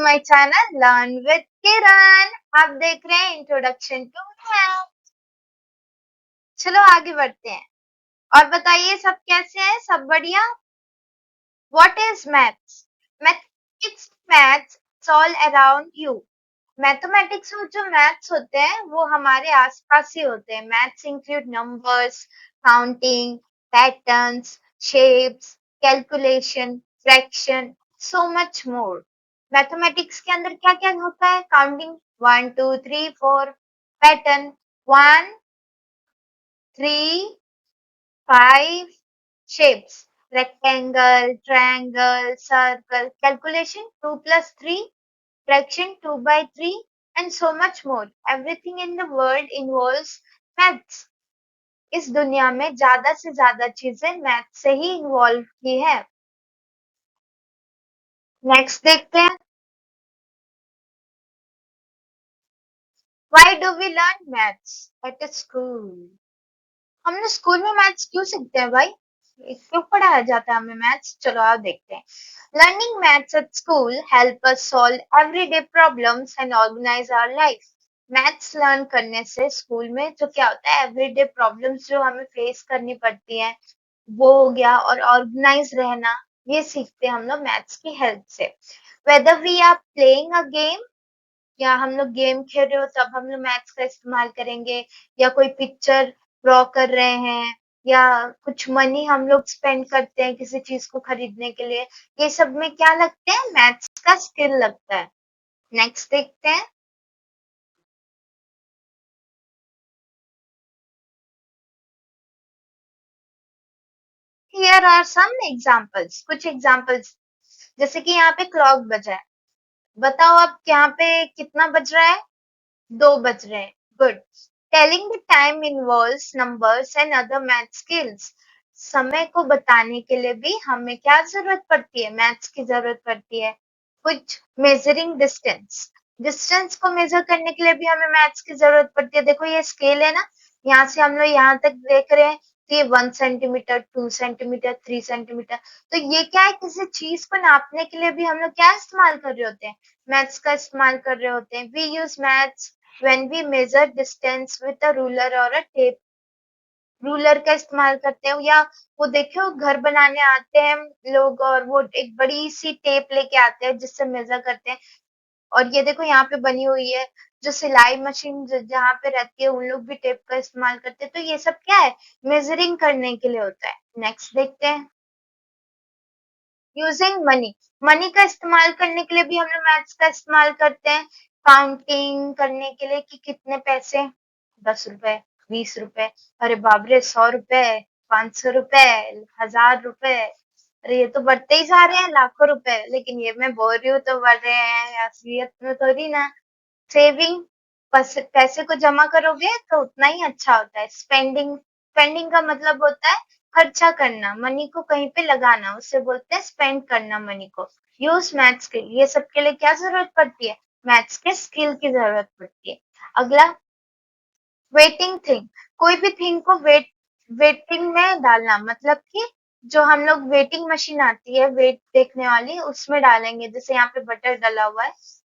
My channel learn with किरण। आप देख रहे हैं इंट्रोडक्शन टू मैथ। चलो आगे बढ़ते हैं और बताइए सब कैसे हैं, सब बढ़िया। What is maths? Mathematics maths it's all around you. Mathematics में जो मैथ्स होते हैं वो हमारे आसपास ही होते हैं। Maths include numbers, counting, patterns, shapes, calculation, fraction, so much more. Mathematics के अंदर क्या क्या होता है? Counting 1 2 3 4, pattern 1 3 5, shapes rectangle, triangle, circle, calculation 2 plus 3, fraction 2 by 3, and so much more. Everything in the world involves maths. इस दुनिया में ज्यादा से ज्यादा चीजें मैथ से ही इन्वॉल्व की है। नेक्स्ट देखते हैं। Why do we learn maths at a school? हमने स्कूल में मैथ्स क्यों सीखते हैं भाई? क्यों पढ़ाया जाता है हमें मैथ्स? चलो आप देखते हैं। Learning maths at school help us solve everyday problems and organise our life. Maths learn करने से स्कूल में जो क्या होता है, एवरीडे प्रॉब्लम्स जो हमें फेस करनी पड़ती है वो हो गया, और ऑर्गेनाइज रहना ये सीखते हैं हम लोग मैथ्स की हेल्प से। Whether we are playing a game, या हम लोग गेम खेल रहे हो तब हम लोग मैथ्स का इस्तेमाल करेंगे, या कोई पिक्चर ड्रॉ कर रहे हैं, या कुछ मनी हम लोग स्पेंड करते हैं किसी चीज को खरीदने के लिए, ये सब में क्या लगते हैं? मैथ्स का स्किल लगता है। नेक्स्ट देखते हैं। हियर आर सम एग्जांपल्स, कुछ एग्जांपल्स। जैसे कि यहाँ पे क्लॉक बजा है, बताओ अब यहाँ पे कितना बज रहा है? 2 बज रहे हैं। Good. Telling the time involves numbers and other math skills. समय को बताने के लिए भी हमें क्या जरूरत पड़ती है? मैथ्स की जरूरत पड़ती है। कुछ मेजरिंग डिस्टेंस, डिस्टेंस को मेजर करने के लिए भी हमें मैथ्स की जरूरत पड़ती है। देखो ये स्केल है ना, यहाँ से हम लोग यहाँ तक देख रहे हैं, तो ये 1 सेंटीमीटर, 2 सेंटीमीटर, 3 सेंटीमीटर। तो ये क्या है? किसी चीज को नापने के लिए भी हम लोग क्या इस्तेमाल कर रहे होते हैं? मैथ्स का इस्तेमाल कर रहे होते हैं। We use maths when we measure distance with a ruler or a tape। Ruler का इस्तेमाल करते हैं, या वो देखो घर बनाने आते हैं लोग और वो एक बड़ी सी टेप लेके आते हैं जिससे मेजर करते हैं। और ये देखो यहाँ पे बनी हुई है जो सिलाई मशीन जहाँ पे रहती है, उन लोग भी टेप का इस्तेमाल करते हैं। तो ये सब क्या है? मेजरिंग करने के लिए होता है। नेक्स्ट देखते हैं। यूजिंग मनी, मनी का इस्तेमाल करने के लिए भी हम लोग मैथ्स का इस्तेमाल करते हैं। काउंटिंग करने के लिए कि कितने पैसे, 10 रुपए, 20 रुपए, अरे बाप रे, 100 रुपए, 500 रुपए, 1000 रुपए, अरे ये तो बढ़ते ही जा रहे हैं, लाखों रुपए। लेकिन ये मैं बोल रही हूँ तो बढ़ रहे हैं, असलियत में थोड़ी ना। सेविंग, पैसे को जमा करोगे तो उतना ही अच्छा होता है। स्पेंडिंग, स्पेंडिंग का मतलब होता है खर्चा करना, मनी को कहीं पे लगाना, उससे बोलते हैं स्पेंड करना मनी को। यूज मैथ्स के, ये सब के लिए क्या जरूरत पड़ती है? मैथ्स के स्किल की जरूरत पड़ती है। अगला, वेटिंग थिंग, कोई भी थिंग को वेटिंग में डालना, मतलब कि जो हम लोग वेटिंग मशीन आती है वेट देखने वाली, उसमें डालेंगे। जैसे यहाँ पे बटर डाला हुआ है।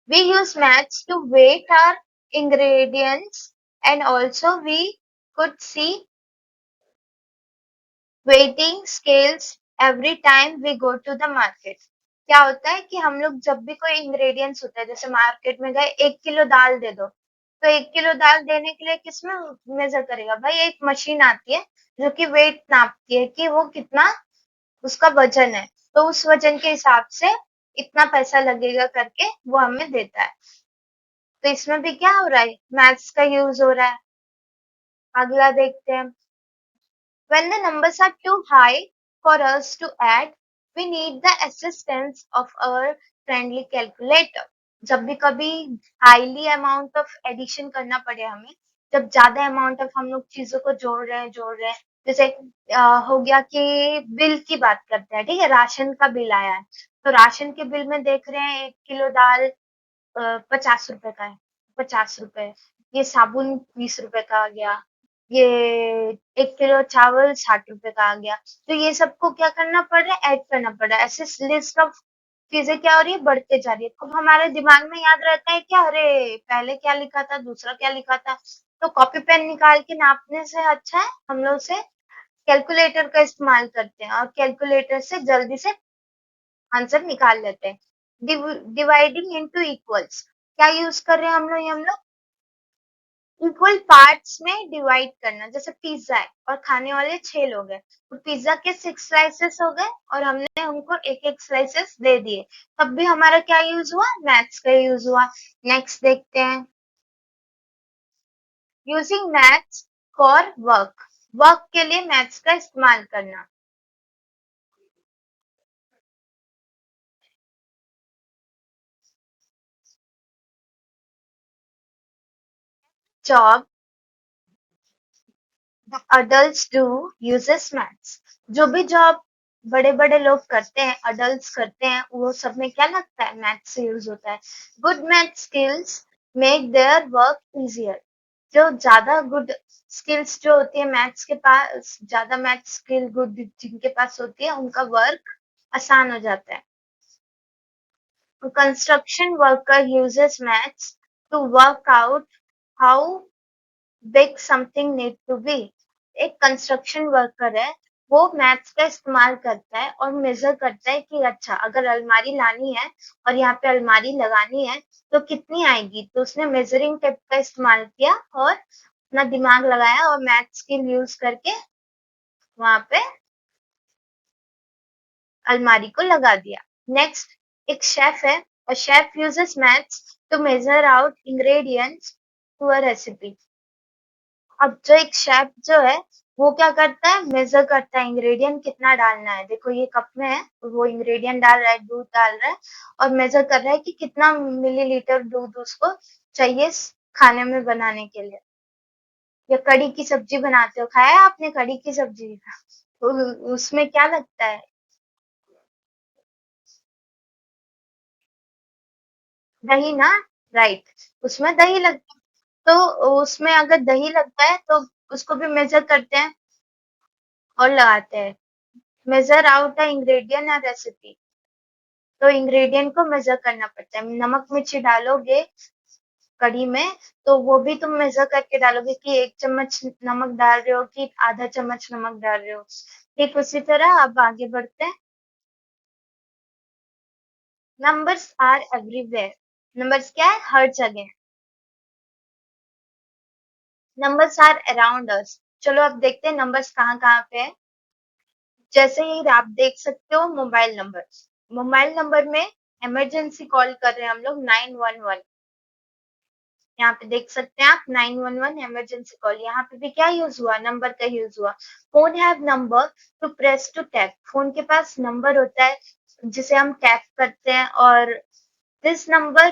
We use maths to weight our ingredients, and also we could see weighting scales every time we go to the market। क्या होता है कि हम लोग जब भी कोई इंग्रेडिएंट्स होता है, जैसे मार्केट में गए 1 किलो दाल दे दो, तो 1 किलो दाल देने के लिए किसमें मेजर करेगा भाई? एक मशीन आती है जो कि वेट नापती है कि वो कितना उसका वजन है, तो उस वजन के हिसाब से इतना पैसा लगेगा करके वो हमें देता है। तो इसमें भी क्या हो रहा है? मैथ्स का यूज हो रहा है। अगला देखते हैं। When the numbers are too high for us to add, we need the assistance of our friendly calculator। जब भी कभी हाईली अमाउंट ऑफ एडिशन करना पड़े हमें, जब ज्यादा अमाउंट ऑफ हम लोग चीजों को जोड़ रहे हैं, जैसे हो गया कि बिल की बात करते हैं, ठीक है, राशन का बिल आया है, तो राशन के बिल में देख रहे हैं 1 किलो दाल 50 रुपए का है, 50 रुपए। ये साबुन 20 रुपए का आ गया, ये 1 किलो चावल 60 रुपए का आ गया। तो ये सबको क्या करना पड़ रहा है? ऐड करना पड़ रहा है। ऐसे लिस्ट ऑफ चीजें क्या हो रही है, बढ़ते जा रही है। अब हमारे दिमाग में याद रहता है क्या, अरे पहले क्या लिखा था, दूसरा क्या लिखा था। तो कॉपी पेन निकाल के नापने से अच्छा है हम लोग से कैलकुलेटर का इस्तेमाल करते हैं, और कैलकुलेटर से जल्दी से आंसर निकाल लेते हैं। डिवाइडिंग इनटू इक्वल्स, क्या यूज कर रहे हैं हम लोग इक्वल पार्ट्स में डिवाइड करना। जैसे पिज्जा है और खाने वाले 6 लोग हैं, तो पिज्जा के 6 स्लाइसेस हो गए और हमने उनको एक एक स्लाइसेस दे दिए, तब भी हमारा क्या यूज हुआ, मैथ्स का यूज हुआ। नेक्स्ट देखते हैं, using maths for work, work के लिए मैथ्स का इस्तेमाल करना। Job the adults do uses maths, जो भी जॉब बड़े बड़े लोग करते हैं, अडल्ट्स करते हैं, वो सब में क्या लगता है, मैथ्स से यूज होता है। Good math skills make their work easier, जो ज्यादा गुड स्किल्स जो होती है मैथ्स के पास, ज्यादा मैथ स्किल गुड जिनके पास होती है, उनका वर्क आसान हो जाता है। Construction worker uses maths to work out how big something need to be. एक कंस्ट्रक्शन वर्कर है, वो मैथ्स का इस्तेमाल करता है और मेजर करता है कि अच्छा अगर अलमारी लानी है और यहाँ पे अलमारी लगानी है तो कितनी आएगी, तो उसने मेजरिंग टेप का इस्तेमाल किया और अपना दिमाग लगाया और मैथ्स स्किल यूज करके वहां पे अलमारी को लगा दिया। नेक्स्ट, एक शेफ है और chef uses maths to measure out ingredients to a recipe. अब जो एक शेफ जो है, वो क्या करता है, मेजर करता है इंग्रेडिएंट कितना डालना है। देखो ये कप में है, वो इंग्रेडिएंट डाल रहा है, दूध डाल रहा है और मेजर कर रहा है कि कितना मिलीलीटर दूध उसको चाहिए खाने में बनाने के लिए। या कड़ी की सब्जी बनाते हो, खाया है आपने कड़ी की सब्जी, तो उसमें क्या लगता है, दही ना, राइट, उसमें दही लगता है। तो उसमें अगर दही लगता है तो उसको भी मेजर करते हैं और लगाते हैं। मेजर आउट अ इंग्रेडिएंट या रेसिपी, तो इंग्रेडिएंट को मेजर करना पड़ता है। नमक मिर्ची डालोगे कढ़ी में, तो वो भी तुम मेजर करके डालोगे कि 1 चम्मच नमक डाल रहे हो कि आधा चम्मच नमक डाल रहे हो। ठीक उसी तरह अब आगे बढ़ते हैं। नंबर्स आर एवरीवेयर, नंबर्स क्या है, हर जगह। नंबर्स आर अराउंड अस, चलो अब देखते हैं नंबर्स कहाँ कहाँ पे है। जैसे ही आप देख सकते हो मोबाइल नंबर, मोबाइल नंबर में इमरजेंसी कॉल कर रहे हैं हम लोग 911, यहाँ पे देख सकते हैं आप 911 इमरजेंसी कॉल, यहाँ पे भी क्या यूज हुआ, नंबर का यूज हुआ। Phone have number to press to tap, phone के पास नंबर होता है जिसे हम टैप करते हैं, और this number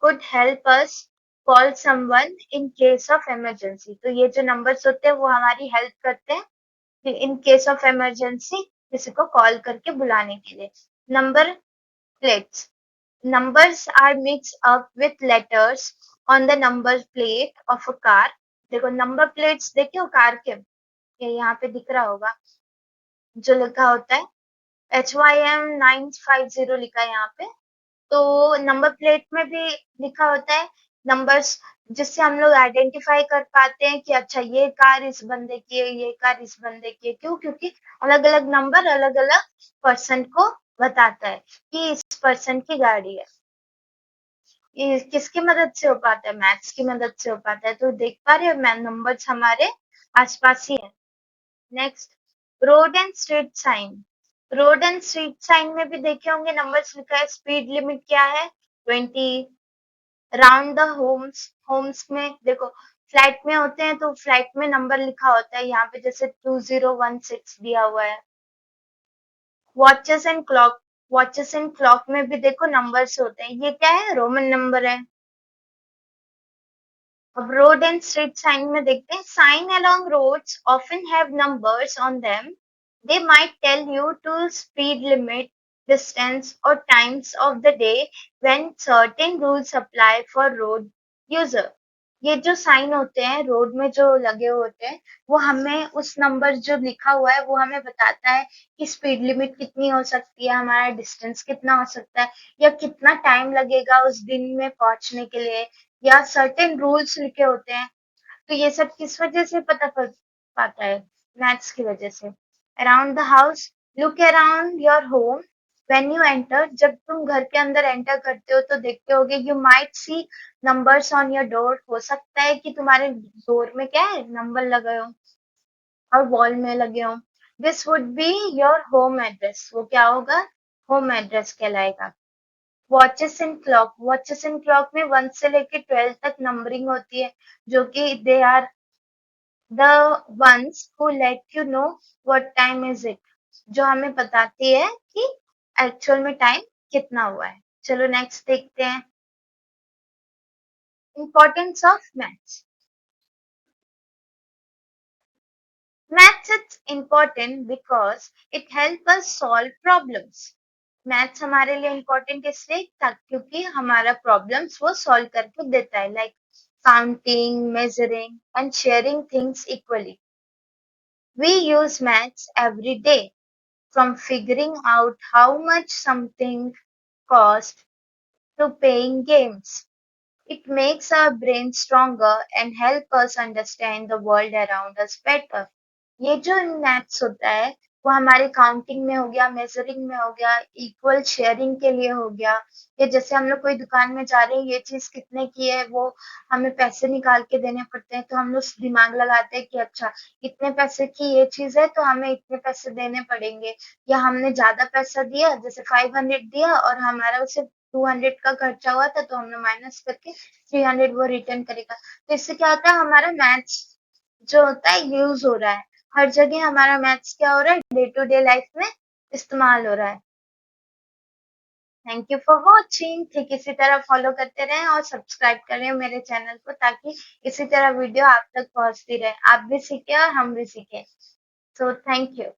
could help us call someone in case of emergency, तो ये जो नंबर्स होते हैं वो हमारी हेल्प करते हैं इन केस ऑफ इमरजेंसी, किसी को कॉल करके बुलाने के लिए। Number plates, numbers are mixed up with letters on the number plate of a car। देखो नंबर प्लेट्स देखियो कार के, ये यहाँ पे दिख रहा होगा जो लिखा होता है HYM 950 लिखा है यहाँ पे। तो नंबर प्लेट में भी लिखा होता है नंबर्स, जिससे हम लोग आइडेंटिफाई कर पाते हैं कि अच्छा ये कार इस बंदे की है, ये कार इस बंदे की है। क्यों, क्योंकि अलग अलग नंबर अलग अलग पर्सन को बताता है कि इस पर्सन की गाड़ी है। ये किसकी मदद से हो पाता है, मैथ्स की मदद से हो पाता है। तो देख पा रहे हो नंबर्स हमारे आसपास ही है। Next, road and street sign, road and street sign में भी देखे होंगे नंबर्स लिखा है। स्पीड लिमिट क्या है, 20। राउंड द होम्स, होम्स में देखो फ्लैट में होते हैं तो फ्लैट में नंबर लिखा होता है, यहाँ पे जैसे 2016 दिया हुआ है। Watches and clock, watches and clock में भी देखो नंबर्स होते हैं, ये क्या है, रोमन नंबर है। अब रोड एंड स्ट्रीट साइन में देखते हैं, sign along roads often have numbers on them, they might tell you to speed limit, distance or times of the day when certain rules apply for road user। ये जो sign होते हैं road में जो लगे होते हैं, वो हमें उस नंबर जो लिखा हुआ है वो हमें बताता है कि स्पीड लिमिट कितनी हो सकती है, हमारा डिस्टेंस कितना हो सकता है, या कितना टाइम लगेगा उस दिन में पहुंचने के लिए, या सर्टेन रूल्स लिखे होते हैं। तो ये सब किस वजह से पता पड़ पाता है? मैथ्स की वजह से। Around the house, look around your home when you enter. जब तुम घर के अंदर एंटर करते हो तो देखते होगे, you might see numbers on your door. हो सकता है कि तुम्हारे डोर में क्या है, नंबर लगे हो और वॉल में लगे हो। This would be your home address. वो क्या होगा? होम एड्रेस कहलाएगा। Watches and clock, watches and clock में 1 से लेके 12 तक नंबरिंग होती है, जो कि they are the ones who let you know what time is it, जो हमें बताती है कि एक्चुअल में टाइम कितना हुआ है। चलो नेक्स्ट देखते हैं। Importance of maths. Maths is important because it help us solve problems. Maths हमारे लिए इम्पोर्टेंट इसलिए क्योंकि हमारा प्रॉब्लम्स वो सॉल्व करके देता है, like counting, measuring and sharing things equally. We use maths every day, from figuring out how much something costs to playing games. It makes our brain stronger and help us understand the world around us better. ये जो maths होता है वो हमारे counting में हो गया, measuring में हो गया, इक्वल शेयरिंग के लिए हो गया। या जैसे हम लोग कोई दुकान में जा रहे हैं, ये चीज कितने की है, वो हमें पैसे निकाल के देने पड़ते हैं, तो हम लोग दिमाग लगाते हैं कि अच्छा इतने पैसे की ये चीज है तो हमें इतने पैसे देने पड़ेंगे। या हमने ज्यादा पैसा दिया, जैसे 500 दिया और हमारा उसे 200 का खर्चा हुआ था, तो हमने माइनस करके 300 वो रिटर्न करेगा। तो इससे क्या होता है, हमारा मैथ्स जो होता है यूज हो रहा है। हर जगह हमारा मैथ्स क्या हो रहा है, डे टू डे लाइफ में इस्तेमाल हो रहा है। Thank you for watching. ठीक इसी तरह फॉलो करते रहें और सब्सक्राइब करें मेरे चैनल को, ताकि इसी तरह वीडियो आप तक पहुंचती रहे, आप भी सीखे और हम भी सीखे। So thank you.